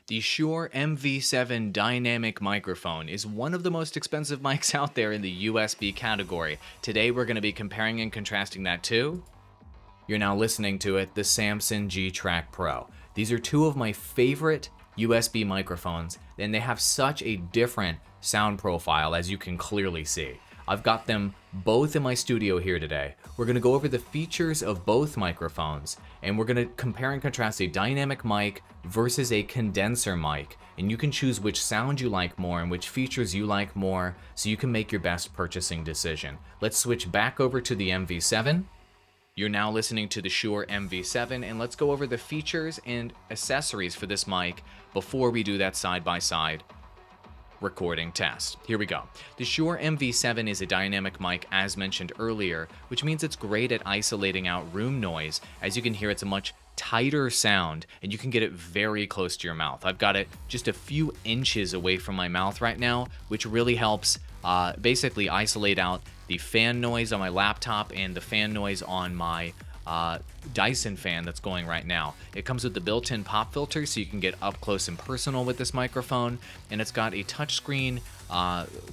The Shure MV7 dynamic microphone is one of the most expensive mics out there in the USB category. Today we're going to be comparing and contrasting that to, you're now listening to it, the Samson G-Track Pro. These are two of my favorite USB microphones, and they have such a different sound profile, as you can clearly see. I've got them both in my studio here today. We're going to go over the features of both microphones, and we're going to compare and contrast a dynamic mic versus a condenser mic. And you can choose which sound you like more and which features you like more, so you can make your best purchasing decision. Let's switch back over to the MV7. You're now listening to the Shure MV7, and let's go over the features and accessories for this mic before we do that side-by-side recording test. Here we go. The Shure MV7 is a dynamic mic, as mentioned earlier, which means it's great at isolating out room noise. As you can hear, it's a much tighter sound, and you can get it very close to your mouth. I've got it just a few inches away from my mouth right now, which really helps basically isolate out the fan noise on my laptop and the fan noise on my Dyson fan that's going right now. It comes with the built-in pop filter, so you can get up close and personal with this microphone, and it's got a touchscreen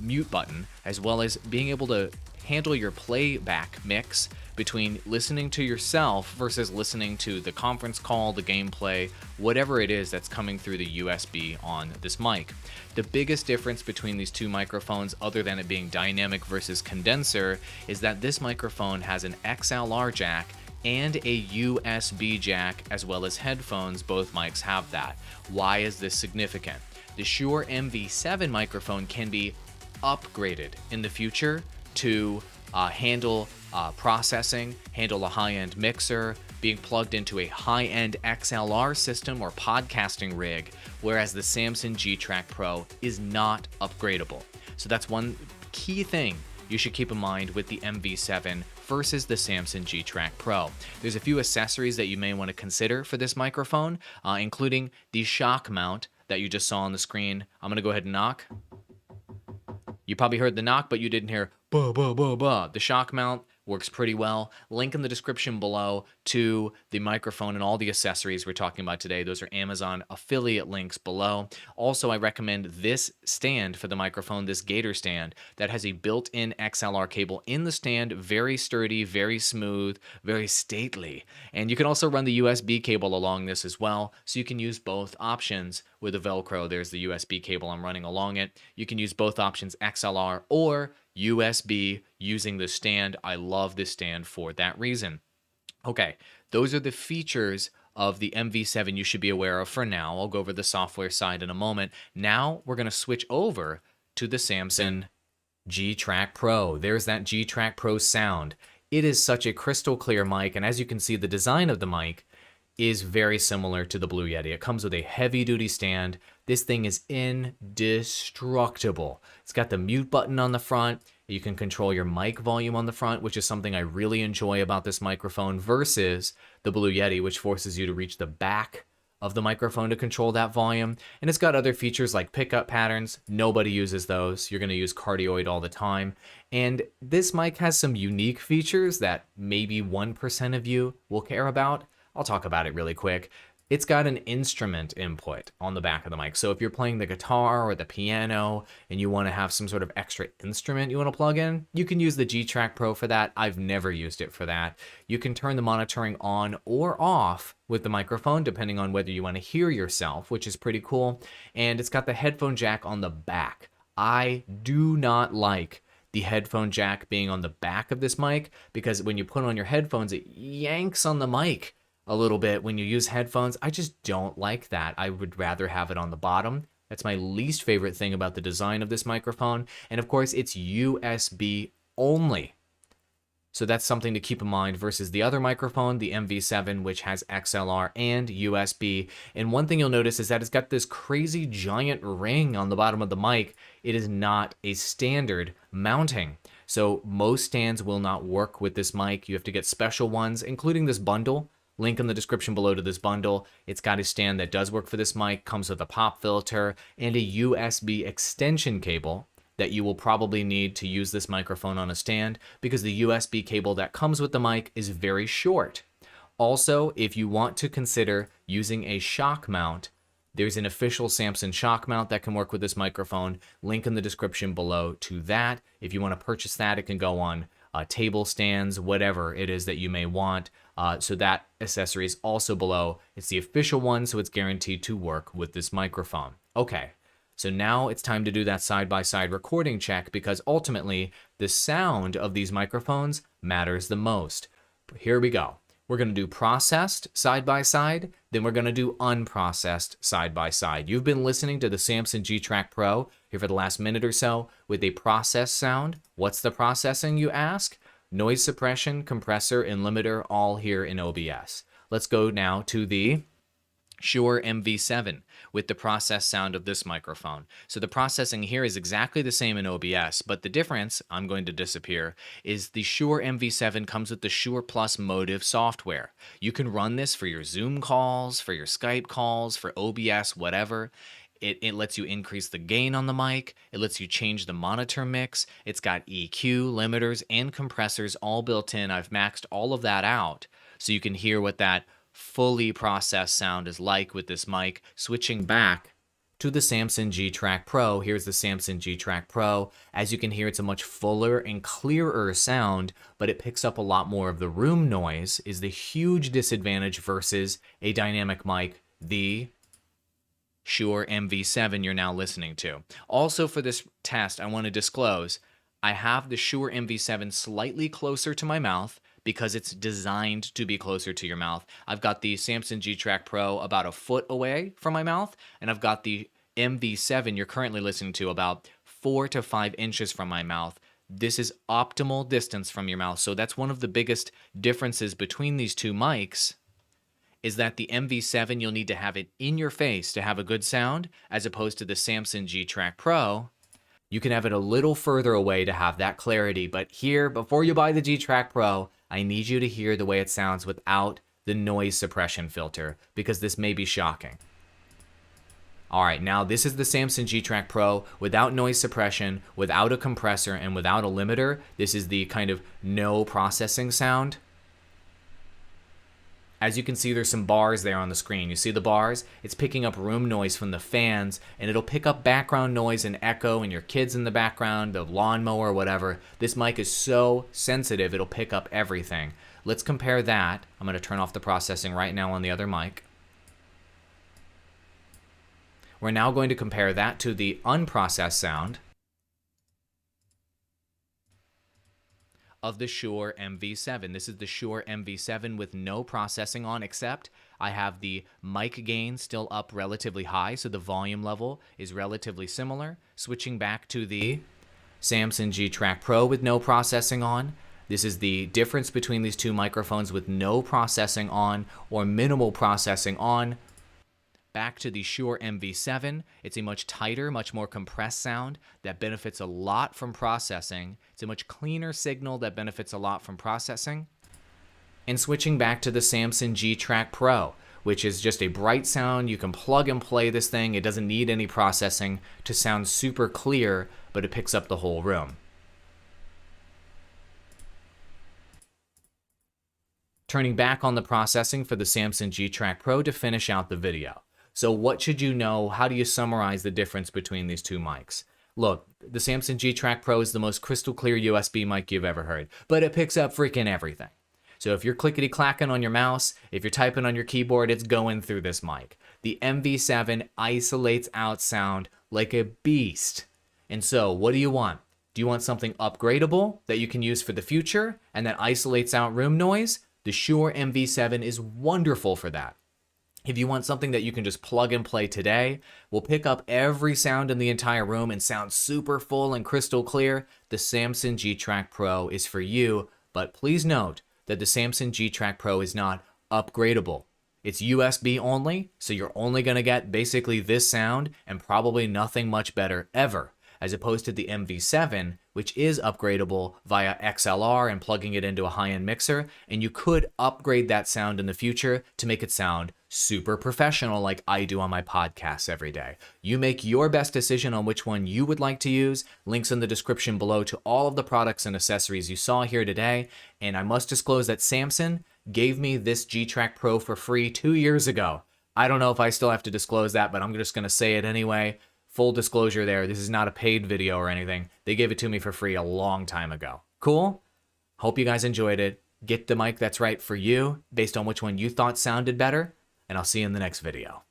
mute button, as well as being able to handle your playback mix between listening to yourself versus listening to the conference call, the gameplay, whatever it is that's coming through the USB on this mic. The biggest difference between these two microphones, other than it being dynamic versus condenser, is that this microphone has an XLR jack and a USB jack, as well as headphones. Both mics have that. Why is this significant? The Shure MV7 microphone can be upgraded in the future to handle processing, handle a high-end mixer, being plugged into a high-end XLR system or podcasting rig, whereas the Samson G-Track Pro is not upgradable. So that's one key thing you should keep in mind with the MV7 versus the Samson G-Track Pro. There's a few accessories that you may want to consider for this microphone, including the shock mount that you just saw on the screen. I'm going to go ahead and knock. You probably heard the knock, but you didn't hear bah, bah, bah, bah. The shock mount works pretty well. Link in the description below to the microphone and all the accessories we're talking about today. Those are Amazon affiliate links below. Also, I recommend this stand for the microphone, this Gator stand that has a built-in XLR cable in the stand. Very sturdy, very smooth, very stately. And you can also run the USB cable along this as well, so you can use both options with a Velcro. There's the USB cable I'm running along it. You can use both options, XLR or USB, using the stand. I love this stand for that reason. Okay, those are the features of the MV7 you should be aware of for now. I'll go over the software side in a moment. Now we're going to switch over to the Samson G-Track Pro. There's that G-Track Pro sound. It is such a crystal clear mic, and as you can see, the design of the mic is very similar to the Blue Yeti. It comes with a heavy-duty stand. This thing is indestructible. It's got the mute button on the front. You can control your mic volume on the front, which is something I really enjoy about this microphone versus the Blue Yeti, which forces you to reach the back of the microphone to control that volume. And it's got other features like pickup patterns. Nobody uses those. You're going to use cardioid all the time. And this mic has some unique features that maybe 1% of you will care about. I'll talk about it really quick. It's got an instrument input on the back of the mic. So if you're playing the guitar or the piano and you want to have some sort of extra instrument you want to plug in, you can use the G-Track Pro for that. I've never used it for that. You can turn the monitoring on or off with the microphone, depending on whether you want to hear yourself, which is pretty cool. And it's got the headphone jack on the back. I do not like the headphone jack being on the back of this mic, because when you put on your headphones, it yanks on the mic a little bit when you use headphones. I just don't like that. I would rather have it on the bottom. That's my least favorite thing about the design of this microphone. And of course, it's USB only. So that's something to keep in mind versus the other microphone, the MV7, which has XLR and USB. And one thing you'll notice is that it's got this crazy giant ring on the bottom of the mic. It is not a standard mounting. So most stands will not work with this mic. You have to get special ones, including this bundle. Link in the description below to this bundle. It's got a stand that does work for this mic, comes with a pop filter and a USB extension cable that you will probably need to use this microphone on a stand, because the USB cable that comes with the mic is very short. Also, if you want to consider using a shock mount, There's an official Samson shock mount that can work with this microphone. Link in the description below to that. If you want to purchase that, it can go on table stands, whatever it is that you may want. So that accessory is also below. It's the official one, so it's guaranteed to work with this microphone. Okay, so now it's time to do that side-by-side recording check, because ultimately the sound of these microphones matters the most. Here we go. We're going to do processed side-by-side, then we're going to do unprocessed side-by-side. You've been listening to the Samson G-Track Pro here for the last minute or so with a processed sound. What's the processing, you ask? Noise suppression, compressor, and limiter, all here in OBS. Let's go now to the Shure MV7 with the processed sound of this microphone. So the processing here is exactly the same in OBS, but the difference, I'm going to disappear, is the Shure MV7 comes with the Shure Plus Motive software. You can run this for your Zoom calls, for your Skype calls, for OBS, whatever. It lets you increase the gain on the mic. It lets you change the monitor mix. It's got EQ, limiters, and compressors all built in. I've maxed all of that out so you can hear what that fully processed sound is like with this mic. Switching back to the Samson G-Track Pro, here's the Samson G-Track Pro. As you can hear, it's a much fuller and clearer sound, but it picks up a lot more of the room noise, is the huge disadvantage versus a dynamic mic, the Shure MV7 you're now listening to. Also for this test, I want to disclose, I have the Shure MV7 slightly closer to my mouth because it's designed to be closer to your mouth. I've got the Samson G-Track Pro about a foot away from my mouth, and I've got the MV7 you're currently listening to about 4 to 5 inches from my mouth. This is optimal distance from your mouth, so that's one of the biggest differences between these two mics, is that the MV7, you'll need to have it in your face to have a good sound, as opposed to the Samson G-Track Pro. You can have it a little further away to have that clarity, but here, before you buy the G-Track Pro, I need you to hear the way it sounds without the noise suppression filter, because this may be shocking. All right, now this is the Samson G-Track Pro without noise suppression, without a compressor, and without a limiter. This is the kind of no processing sound. As you can see, there's some bars there on the screen. You see the bars? It's picking up room noise from the fans, and it'll pick up background noise and echo and your kids in the background, the lawnmower, whatever. This mic is so sensitive, it'll pick up everything. Let's compare that. I'm going to turn off the processing right now on the other mic. We're now going to compare that to the unprocessed sound of the Shure MV7. This is the Shure MV7 with no processing on, except I have the mic gain still up relatively high, so the volume level is relatively similar. Switching back to the Samson G-Track Pro with no processing on. This is the difference between these two microphones with no processing on or minimal processing on. Back to the Shure MV7, it's a much tighter, much more compressed sound that benefits a lot from processing. It's a much cleaner signal that benefits a lot from processing. And switching back to the Samson G-Track Pro, which is just a bright sound. You can plug and play this thing. It doesn't need any processing to sound super clear, but it picks up the whole room. Turning back on the processing for the Samson G-Track Pro to finish out the video. So what should you know? How do you summarize the difference between these two mics? Look, the Samson G-Track Pro is the most crystal clear USB mic you've ever heard, but it picks up freaking everything. So if you're clickety-clacking on your mouse, if you're typing on your keyboard, it's going through this mic. The MV7 isolates out sound like a beast. And so what do you want? Do you want something upgradable that you can use for the future and that isolates out room noise? The Shure MV7 is wonderful for that. If you want something that you can just plug and play today, will pick up every sound in the entire room and sound super full and crystal clear, the Samson G-Track Pro is for you. But please note that the Samson G-Track Pro is not upgradable. It's USB only, so you're only going to get basically this sound and probably nothing much better ever, as opposed to the MV7, which is upgradable via XLR and plugging it into a high-end mixer, and you could upgrade that sound in the future to make it sound super professional like I do on my podcasts every day. You make your best decision on which one you would like to use. Links in the description below to all of the products and accessories you saw here today. And I must disclose that Samson gave me this G-Track Pro for free 2 years ago. I don't know if I still have to disclose that, but I'm just going to say it anyway. Full disclosure there, this is not a paid video or anything. They gave it to me for free a long time ago. Cool? Hope you guys enjoyed it. Get the mic that's right for you based on which one you thought sounded better, and I'll see you in the next video.